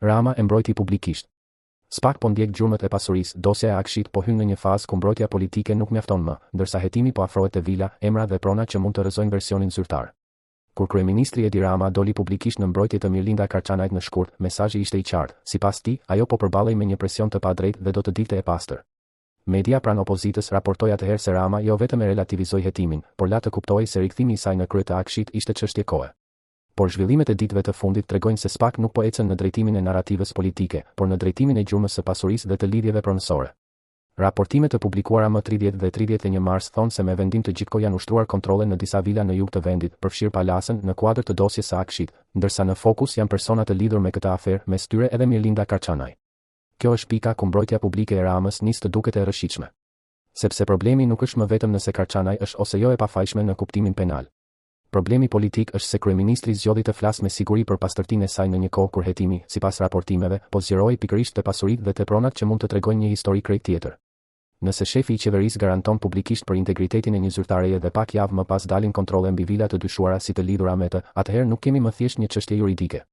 Rama e mbrojti publikisht. Spak po ndjek gjurmët e pasurisë, dosja e Akshit po hyn në një fazë ku mbrojtja politike nuk mjafton më, ndërsa hetimi po afrohet te vila, emra dhe prona që mund të rrezojnë versionin zyrtar. Kur kryeministri Edi Rama doli publikisht në mbrojtje të Mirlinda Karçanajt në shkurt, mesazhi ishte i qartë. Sipas tij, ajo po përballej me një presion të padrejtë dhe do të dilte e pastër. Media pranë opozitës raportoi atëherë se Rama jo vetëm e relativizoi hetimin, por la të kuptojë se rikthimi i saj në krye të Akshit ishte çështje kohe. Por zhvillimet e ditëve të fundit tregojnë se Spak nuk po ecën në drejtimin e narrativës politike, por në drejtimin e gjurmës së pasurisë dhe të lidhjeve pronësore. Raportimet të publikuara më 30 dhe 31 mars thonë se me vendim të Gjitko janë ushtruar kontrolle në disa vila në jug të vendit, përfshirë palasën në kuadër të dosjes së Akshit, ndërsa në fokus janë persona të lidhur me këtë aferë, mes tyre edhe Mirlinda Karçanaj. Kjo është pika ku mbrojtja publike e Ramës nis të duket e rrëshitshme. Sepse problemi nuk është më vetëm nëse Karçanaj është ose jo e pafajshme në kuptimin penal. Problemi politik është se kryeministri zgjodhi të flasë me siguri për pastërtinë e saj në një kohë kur hetimi, sipas raportimeve, po zgjeroi pikërisht te pasuritë dhe te pronat që mund të tregojnë një histori krejt tjetër. Nëse shefi i qeverisë garanton publikisht për integritetin e një zyrtareje dhe pak javë më pas dalin kontrolle mbi vila të dyshuara si të lidhura me të, atëherë nuk kemi më thjesht një çështje juridike.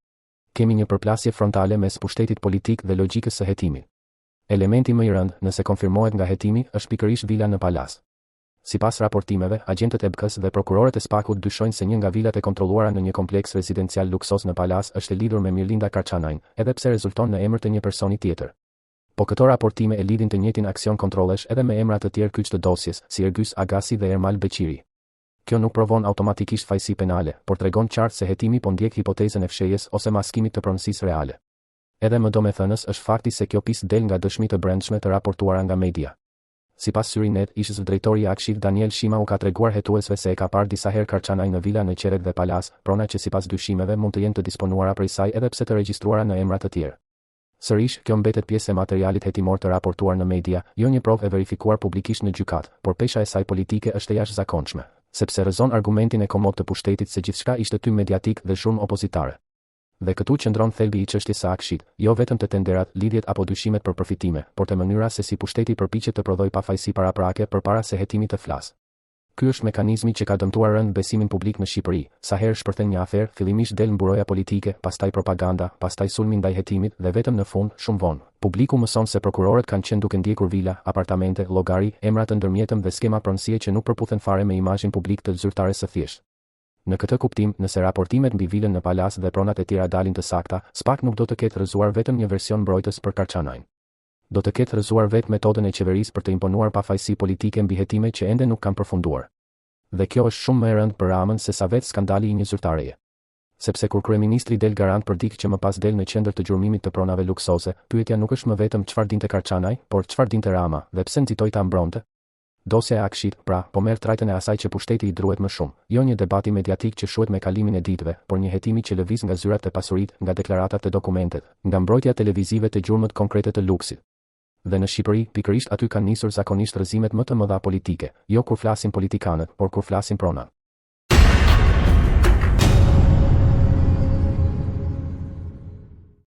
Kemi një përplasje frontale mes pushtetit politik dhe logjikës së hetimit. Elementi më i rëndë, nëse konfirmohet nga hetimi, është pikërisht vila në palas. Sipas raportimeve, agentët e BK-s dhe prokurorët e Spakut dyshojnë se një nga vilat e kontrolluara në një kompleks rezidencial luksos në palas është e lidhur me Mirlinda Karçanajn, edhe pse rezulton në emër të një personi tjetër. Po këto raportime e lidhin të njëjtin aksion kontrollesh edhe me emra të tjerë kyç të dosjes, si Ergys Agasi dhe Ermal Beqiri. Kjo nuk provon automatikisht fajësi penale, por tregon qartë se hetimi po ndjek hipotezën e fshehjes ose maskimit të pronësisë reale. Edhe më domethënës është fakti se kjo pjesë del nga dëshmi të brendshme të raportuara nga media. Sipas Syrinet, ishës drejtori i Akshit Daniel Shima u ka treguar hetuesve se e ka parë disa herë Karçanaj në vila në Qerek dhe Palas, prona që sipas dyshimeve mund të jenë të disponuara prej saj edhe pse të regjistruara në emra të tjerë. Sërish, kjo mbetet pjesë e materialit hetimor të raportuar në media, jo një provë e verifikuar publikisht në gjykat, por pesha e saj politike është e jashtëzakonshme, sepse rrezon argumentin e komod të pushtetit se gjithçka ishte tym mediatik dhe zhurmë opozitare. Dhe këtu qëndron thelbi i çështjes së Akshit, jo vetëm të tenderat, lidhjet apo dyshimet për përfitime, por të mënyra se si pushteti përpiqet të prodhojë pafajësi paraprake përpara se hetimi të flasë. Ky është mekanizmi që ka dëmtuar rënd besimin publik në Shqipëri. Sa herë shpërthen një aferë, fillimisht del mburoja politike, pastaj propaganda, pastaj sulmi ndaj hetimit dhe vetëm në fund, shumë vonë, publiku mëson se prokurorët kanë qenë duke ndjekur vila, apartamente, llogari, emra të ndërmjetëm dhe skema pronësie që nuk përputhen fare me imazhin publik të zyrtares së thjeshtë. Në këtë kuptim, nëse raportimet mbi vilën në palas dhe pronat e tjera dalin të sakta, Spak nuk do të ketë rrëzuar vetëm një version mbrojtës për Karçanajn. Do të ketë rrëzuar vetë metodën e qeverisë për të imponuar pafajësi politike mbi hetime që ende nuk kanë përfunduar. Dhe kjo është shumë më e rëndë për Ramën se sa vetë skandali i një zyrtareje. Sepse kur kryeministri del garant për dikë që më pas del në qendër të gjurmimit të pronave luksoze, pyetja nuk është më vetëm çfarë dinte Karçanaj, por çfarë dinte Rama dhe pse nxitoi ta mbronte. Dosja e Akshit, pra, po merr trajtën e asaj që pushteti i druhet më shumë, jo një debati mediatik që shuhet me kalimin e ditëve, por një hetimi që lëviz nga zyrat e pasurit, nga deklaratat e dokumentet, nga mbrojtja televizive të gjurmët konkrete të luksit. Dhe në Shqipëri, pikërisht aty kanë nisur zakonisht rrëzimet më të mëdha politike, jo kur flasin politikanët, por kur flasin pronat.